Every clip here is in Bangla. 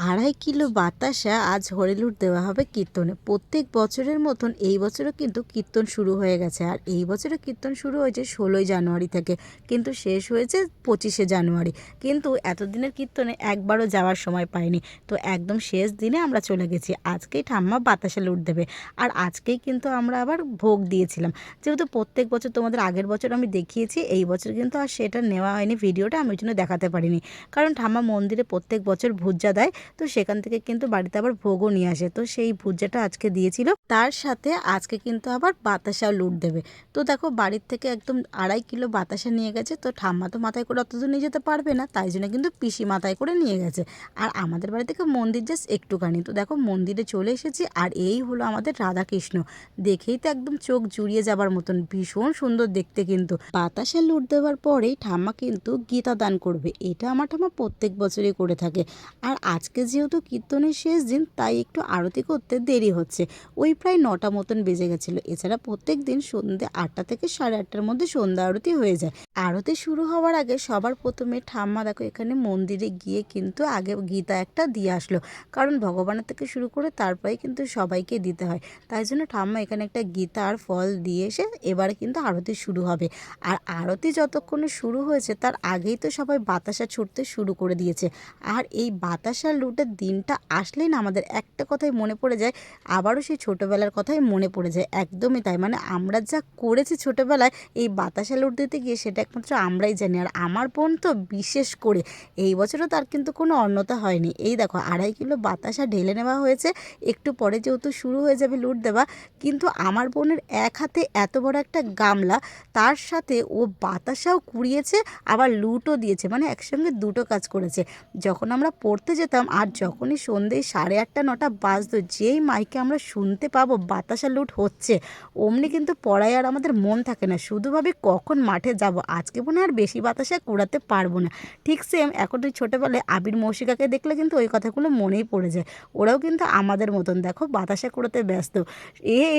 2.5 কিলো বাতাসা আজ হরিলুট দেওয়া হবে কীর্তনে। প্রত্যেক বছরের মতন এই বছরও কিন্তু কীর্তন শুরু হয়ে গেছে। আর এই বছরও কীর্তন শুরু হয়েছে 16ই জানুয়ারি থেকে, কিন্তু শেষ হয়েছে 25শে জানুয়ারি। কিন্তু এতদিনের কীর্তনে একবারও যাওয়ার সময় পাইনি। তো একদম শেষ দিনে আমরা চলে গেছি। আজকেই ঠাম্মা বাতাসা লুট দেবে। আর আজকেই কিন্তু আমরা আবার ভোগ দিয়েছিলাম। যেহেতু প্রত্যেক বছর তোমাদের আগের বছর আমি দেখিয়েছি, এই বছর কিন্তু আর সেটা নেওয়া হয়নি ভিডিওটা, আমি ওই জন্য দেখাতে পারিনি। কারণ ঠাম্মা মন্দিরে প্রত্যেক বছর ভুজ্জা দেয়, তো সেখান থেকে কিন্তু বাড়িতে আবার ভোগও নিয়ে আসে। তো সেই ভুজ্জাটা আজকে দিয়েছিল, তার সাথে আজকে কিন্তু আবার বাতাসাও লুট দেবে। তো দেখো বাড়ির থেকে একদম 2.5 কিলো বাতাসা নিয়ে গেছে। তো ঠাম্মা তো মাথায় করে অতদূর নিয়ে যেতে পারবে না, তাই জন্য কিন্তু পিসি মাথায় করে নিয়ে গেছে। আর আমাদের বাড়ি থেকে মন্দির জাস্ট একটুখানি। তো দেখো মন্দিরে চলে এসেছি, আর এই হলো আমাদের রাধাকৃষ্ণ। দেখেই তো একদম চোখ জুড়িয়ে যাবার মতন, ভীষণ সুন্দর দেখতে। কিন্তু বাতাসা লুট দেওয়ার পরেই ঠাম্মা কিন্তু গীতা দান করবে। এটা আমার ঠাম্মা প্রত্যেক বছরই করে থাকে। আর আজকে যেহেতু কীর্তনের শেষ দিন, তাই একটু আরতি করতে দেরি হচ্ছে। ওই প্রায় 9টা মতন বেজে গেছিলো। এছাড়া প্রত্যেক দিন সন্ধ্যে 8টা থেকে 8:30টার মধ্যে সন্ধ্যা আরতি হয়ে যায়। আরতি শুরু হওয়ার আগে সবার প্রথমে ঠাম্মা দেখো এখানে মন্দিরে গিয়ে কিন্তু আগে গীতা একটা দিয়ে আসলো। কারণ ভগবানের থেকে শুরু করে তারপরে কিন্তু সবাইকে দিতে হয়। তাই জন্য ঠাম্মা এখানে একটা গীতা আর ফল দিয়ে এসে এবারে কিন্তু আরতি শুরু হবে। আর আরতি যতক্ষণে শুরু হয়েছে তার আগেই তো সবাই বাতাসা ছুটতে শুরু করে দিয়েছে। আর এই বাতাসা লুটের দিনটা আসলেই না আমাদের একটা কথাই মনে পড়ে যায়, আবারও সেই ছোটোবেলার কথাই মনে পড়ে যায়। একদমই তাই, মানে আমরা যা করেছি ছোটোবেলায় এই বাতাসা লুট দিতে গিয়ে, সেটা একমাত্র আমরাই জানি। আর আমার বোন তো বিশেষ করে, এই বছরও তার কিন্তু কোনো অন্যতা হয়নি। এই দেখো 2.5 কিলো বাতাসা ঢেলে নেওয়া হয়েছে। একটু পরে যেহেতু শুরু হয়ে যাবে লুট দেওয়া, কিন্তু আমার বোনের এক হাতে এত বড় একটা গামলা, তার সাথে ও বাতাসাও কুড়িয়েছে আবার লুটও দিয়েছে, মানে একসঙ্গে দুটো কাজ করেছে। যখন আমরা পড়তে যেতাম আর যখনই সন্ধ্যে 8:30 9টা বাজতো, যেই মাইকে আমরা শুনতে পাবো বাতাসা লুট হচ্ছে, অমনি কিন্তু পড়ায় আর আমাদের মন থাকে না, শুধু ভাবি কখন মাঠে যাব, আজকে মনে আর বেশি বাতাসা কুড়াতে পারবো না। ঠিক সেম এখন ওই ছোটোবেলায় আবির মৌসিকাকে দেখলে কিন্তু ওই কথাগুলো মনেই পড়ে যায়। ওরাও কিন্তু আমাদের মতন দেখো বাতাসা কুড়াতে ব্যস্ত,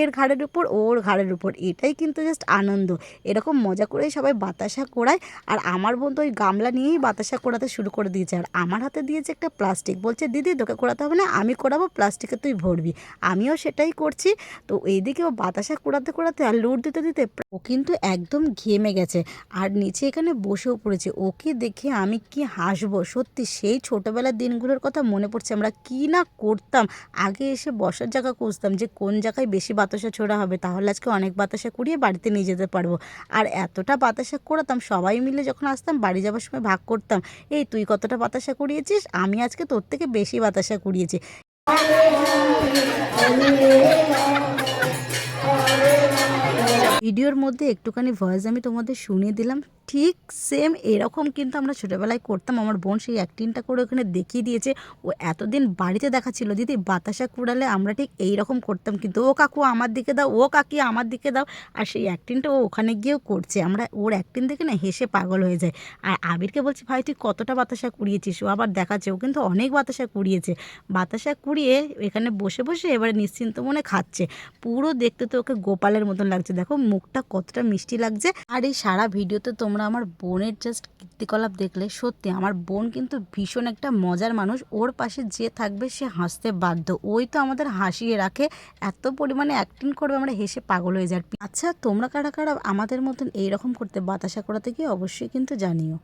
এর ঘাড়ের উপর ওর ঘাড়ের উপর, এটাই কিন্তু জাস্ট আনন্দ। এরকম মজা করেই সবাই বাতাসা কোড়ায়। আর আমার বোন তো ওই গামলা নিয়েই বাতাসা কোড়াতে শুরু করে দিয়েছে। আর আমার হাতে দিয়েছে একটা প্লাস্টিক, বলছে দিদি তোকে কোড়াতে হবে না, আমি কোড়াবো, প্লাস্টিকে তুই ভরবি। আমিও সেটাই করছি। তো এইদিকে ও বাতাসা কোড়াতে কোড়াতে আর লুট দিতে দিতে ও কিন্তু একদম ঘেমে গেছে, আর নিচে এখানে বসেও পড়েছে। ওকে দেখে আমি কি হাসবো, সত্যি সেই ছোটোবেলার দিনগুলোর কথা মনে পড়ছে। আমরা কি না করতাম, আগে এসে বসার জায়গা খুঁজতাম যে কোন জায়গায় বেশি বাতাসা ছোড়া হবে, তাহলে আজকে অনেক বাতাসা কুড়িয়ে বাড়িতে নিয়ে যেতে পারবো। আর এতটা বাতাসা কোড়াতাম, সবাই মিলে যখন আসতাম বাড়ি যাবার সময় ভাগ করতাম, এই তুই কতটা বাতাসা কুড়িয়েছিস, আমি আজকে তোর থেকে বেশি বাতাসা কুড়িয়েছি। ভিডিওর মধ্যে একটুখানি ভয়েস আমি তোমাদের শুনিয়ে দিলাম, ঠিক সেম এরকম কিন্তু আমরা ছোটোবেলায় করতাম। আমার বোন সেই অ্যাক্টিংটা করে ওখানে দেখিয়ে দিয়েছে। ও এতদিন বাড়িতে দেখাচ্ছিল দিদি বাতাসা কুড়ালে আমরা ঠিক এই রকম করতাম, কিন্তু ও কাকু আমার দিকে দাও, ও কাকি আমার দিকে দাও। আর সেই অ্যাক্টিংটা ও ওখানে গিয়েও করছে, আমরা ওর অ্যাক্টিং দেখে না হেসে পাগল হয়ে যায়। আর আবিরকে বলছি ভাই তুই কতটা বাতাসা কুড়িয়েছিস, ও আবার দেখাচ্ছে ও কিন্তু অনেক বাতাসা কুড়িয়েছে। বাতাসা কুড়িয়ে এখানে বসে বসে এবারে নিশ্চিন্ত মনে খাচ্ছে। পুরো দেখতে তো ওকে গোপালের মতন লাগছে, দেখো মুখটা কতটা মিষ্টি লাগছে। আর এই সারা ভিডিওতে তোমরা আমার বোনের জাস্ট কীর্তিকলাপ দেখলে, সত্যি আমার বোন কিন্তু ভীষণ একটা মজার মানুষ। ওর পাশে যে থাকবে সে হাসতে বাধ্য, ওই তো আমাদের হাসিয়ে রাখে, এত পরিমাণে অ্যাক্টিং করবে আমরা হেসে পাগল হয়ে যাই। আচ্ছা তোমরা কারা কারা আমাদের মতন এইরকম করতে বাতাসা করাতে গিয়ে অবশ্যই কিন্তু জানিও।